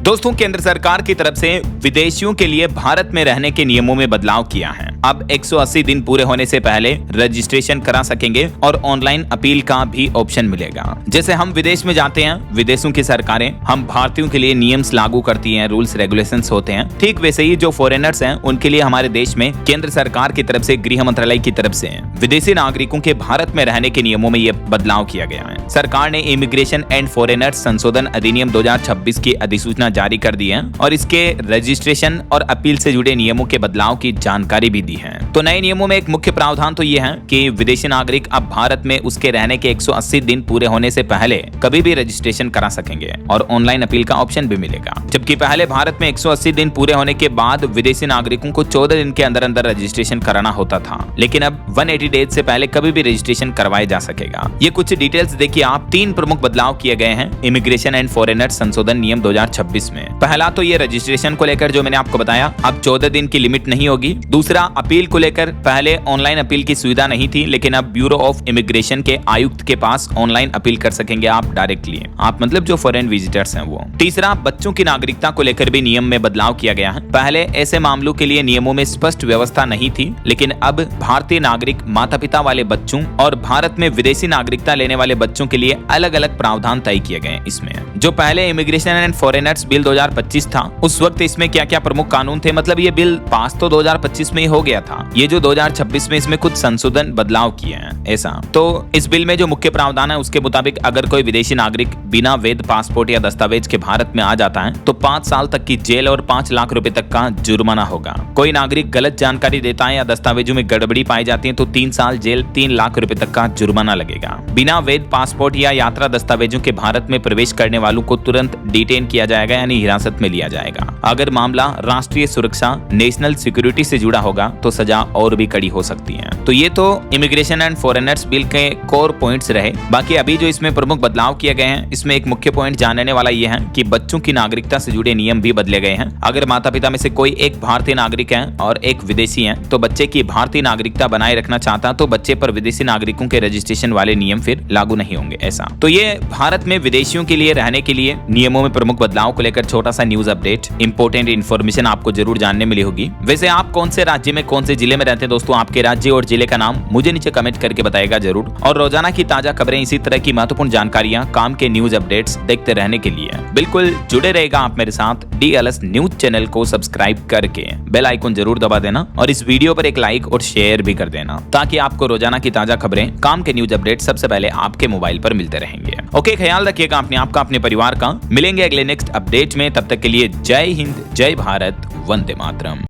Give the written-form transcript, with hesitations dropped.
दोस्तों, केंद्र सरकार की तरफ से विदेशियों के लिए भारत में रहने के नियमों में बदलाव किया है। अब 180 दिन पूरे होने से पहले रजिस्ट्रेशन करा सकेंगे और ऑनलाइन अपील का भी ऑप्शन मिलेगा। जैसे हम विदेश में जाते हैं, विदेशों की सरकारें हम भारतीयों के लिए नियम्स लागू करती हैं, रूल्स रेगुलेशंस होते हैं, ठीक वैसे ही जो फॉरेनर्स हैं उनके लिए हमारे देश में केंद्र सरकार की तरफ से, गृह मंत्रालय की तरफ से विदेशी नागरिकों के भारत में रहने के नियमों में यह बदलाव किया गया है। सरकार ने इमिग्रेशन एंड फॉरेनर्स संशोधन अधिनियम 2026 की अधिसूचना जारी कर दी है और इसके रजिस्ट्रेशन और अपील से जुड़े नियमों के बदलाव की जानकारी भी दी है। तो नए नियमों में एक मुख्य प्रावधान तो ये है कि विदेशी नागरिक अब भारत में उसके रहने के 180 दिन पूरे होने से पहले कभी भी रजिस्ट्रेशन करा सकेंगे और ऑनलाइन अपील का ऑप्शन भी मिलेगा। जबकि पहले भारत में 180 दिन पूरे होने के बाद विदेशी नागरिकों को 14 दिन के अंदर अंदर रजिस्ट्रेशन कराना होता था, लेकिन अब 180 डेज से पहले कभी भी रजिस्ट्रेशन करवाया जा सकेगा। ये कुछ डिटेल्स देखिए आप। 3 प्रमुख बदलाव किए गए हैं इमिग्रेशन एंड फॉरेनर्स संशोधन नियम 2026 में। पहला तो ये रजिस्ट्रेशन को लेकर जो मैंने आपको बताया, अब 14 दिन की लिमिट नहीं होगी। दूसरा, अपील को लेकर पहले ऑनलाइन अपील की सुविधा नहीं थी, लेकिन अब ब्यूरो ऑफ इमिग्रेशन के आयुक्त के पास ऑनलाइन अपील कर सकेंगे आप डायरेक्टली, आप मतलब जो फॉरेन विजिटर्स हैं वो। तीसरा, बच्चों की नागरिकता को लेकर भी नियम में बदलाव किया गया है। पहले ऐसे मामलों के लिए नियमों में स्पष्ट व्यवस्था नहीं थी, लेकिन अब भारतीय नागरिक माता पिता वाले बच्चों और भारत में विदेशी नागरिकता लेने वाले बच्चों के लिए अलग अलग प्रावधान तय किए गए इसमें। जो पहले इमिग्रेशन एंड फॉरेनर्स बिल 2025 था, उस वक्त इसमें क्या क्या प्रमुख कानून थे, मतलब ये बिल पास तो 2025 में ही हो गया था। ये जो 2026 में इसमें कुछ संशोधन बदलाव किए हैं ऐसा। तो इस बिल में जो मुख्य प्रावधान है उसके मुताबिक अगर कोई विदेशी नागरिक बिना वैध पासपोर्ट या दस्तावेज के भारत में आ जाता है तो 5 साल तक की जेल और 5 लाख रुपए तक का जुर्माना होगा। कोई नागरिक गलत जानकारी देता है या दस्तावेजों में गड़बड़ी पाई जाती है तो 3 साल जेल, 3 लाख रुपए तक का जुर्माना लगेगा। बिना वैध पासपोर्ट या यात्रा दस्तावेजों के भारत में प्रवेश करने वालों को तुरंत डिटेन किया जाएगा, यानी हिरासत में लिया जाएगा। अगर मामला राष्ट्रीय सुरक्षा, नेशनल सिक्योरिटी से जुड़ा होगा तो सजा और भी कड़ी हो सकती है। तो ये तो इमिग्रेशन एंड फॉरेनर्स बिल के कोर पॉइंट्स रहे। बाकी अभी जो इसमें प्रमुख बदलाव किए गए हैं, इसमें एक मुख्य पॉइंट जानने वाला ये है कि बच्चों की नागरिकता से जुड़े नियम भी बदले गए हैं। अगर माता पिता में से कोई एक भारतीय नागरिक है और एक विदेशी है तो बच्चे की भारतीय नागरिकता बनाए रखना चाहता तो बच्चे पर विदेशी नागरिकों के रजिस्ट्रेशन वाले नियम फिर लागू नहीं होंगे ऐसा। तो ये भारत में विदेशियों के लिए रहने के लिए नियमों में प्रमुख बदलाव को लेकर छोटा सा न्यूज अपडेट, इंपोर्टेंट इन्फॉर्मेशन आपको जरूर जानने मिली होगी। वैसे आप कौन से राज्य में, कौन से जिले में रहते हैं दोस्तों, आपके राज्य और जिले का नाम मुझे नीचे कमेंट करके बताएगा जरूर। और रोजाना की ताजा खबरें, इसी तरह की महत्वपूर्ण जानकारियां, काम के न्यूज अपडेट्स देखते रहने के लिए बिल्कुल जुड़े रहेगा आप मेरे साथ। DLS न्यूज चैनल को सब्सक्राइब करके बेल आइकन जरूर दबा देना और इस वीडियो पर एक लाइक और शेयर भी कर देना ताकि आपको रोजाना की ताजा खबरें, काम के न्यूज अपडेट सबसे पहले आपके मोबाइल पर मिलते रहेंगे। ओके, ख्याल रखिएगा अपने आपका, अपने परिवार का। मिलेंगे अगले नेक्स्ट अपडेट में, तब तक के लिए जय हिंद, जय भारत, वंदे मातरम।